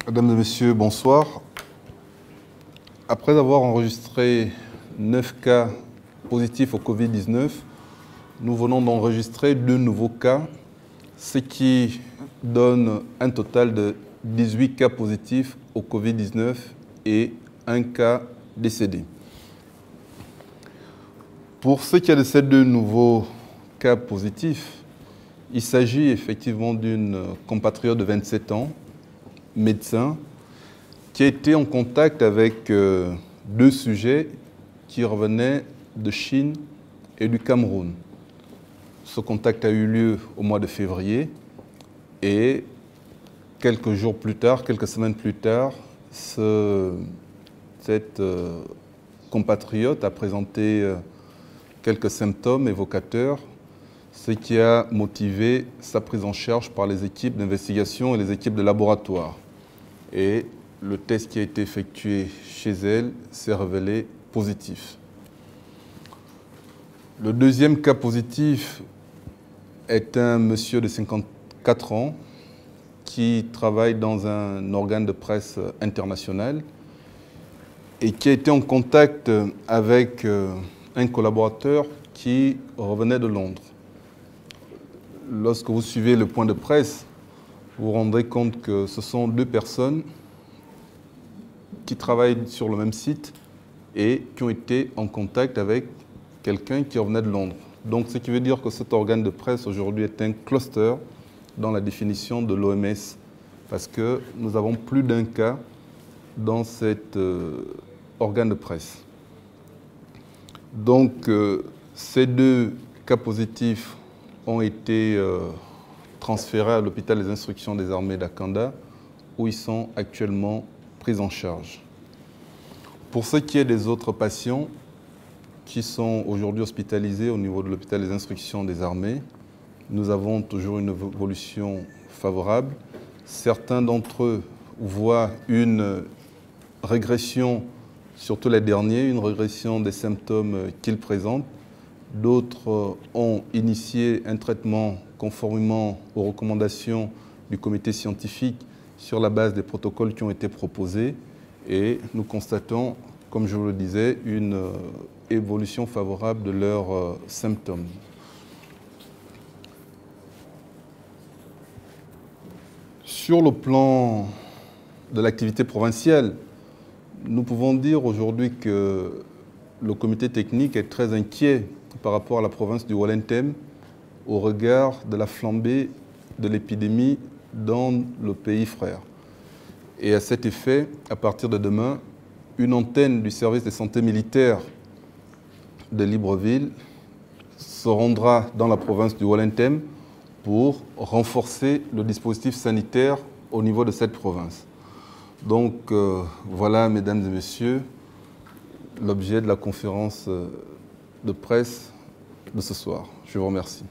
Mesdames et messieurs, bonsoir. Après avoir enregistré 9 cas positifs au Covid-19, nous venons d'enregistrer 2 nouveaux cas, ce qui donne un total de 18 cas positifs au Covid-19 et 1 cas décédé. Pour ce qui est de ces 2 nouveaux cas positifs, il s'agit effectivement d'une compatriote de 27 ans, médecin, qui a été en contact avec 2 sujets qui revenaient de Chine et du Cameroun. Ce contact a eu lieu au mois de février et quelques jours plus tard, quelques semaines plus tard, cette compatriote a présenté quelques symptômes évocateurs, ce qui a motivé sa prise en charge par les équipes d'investigation et les équipes de laboratoire. Et le test qui a été effectué chez elle s'est révélé positif. Le deuxième cas positif est un monsieur de 54 ans qui travaille dans un organe de presse international et qui a été en contact avec un collaborateur qui revenait de Londres. Lorsque vous suivez le point de presse, vous vous rendrez compte que ce sont 2 personnes qui travaillent sur le même site et qui ont été en contact avec quelqu'un qui revenait de Londres. Donc, ce qui veut dire que cet organe de presse aujourd'hui est un cluster dans la définition de l'OMS, parce que nous avons plus d'un cas dans cet organe de presse. Donc, ces 2 cas positifs ont été transférés à l'hôpital des instructions des armées d'Akanda, où ils sont actuellement pris en charge. Pour ce qui est des autres patients qui sont aujourd'hui hospitalisés au niveau de l'hôpital des instructions des armées, nous avons toujours une évolution favorable. Certains d'entre eux voient une régression, surtout les derniers, une régression des symptômes qu'ils présentent. D'autres ont initié un traitement conformément aux recommandations du comité scientifique sur la base des protocoles qui ont été proposés et nous constatons, comme je vous le disais, une évolution favorable de leurs symptômes. Sur le plan de l'activité provinciale, nous pouvons dire aujourd'hui que le comité technique est très inquiet par rapport à la province du Wallentem au regard de la flambée de l'épidémie dans le pays frère. Et à cet effet, à partir de demain, une antenne du service de santé militaire de Libreville se rendra dans la province du Wallentem pour renforcer le dispositif sanitaire au niveau de cette province. Donc voilà, mesdames et messieurs, l'objet de la conférence de presse de ce soir. Je vous remercie.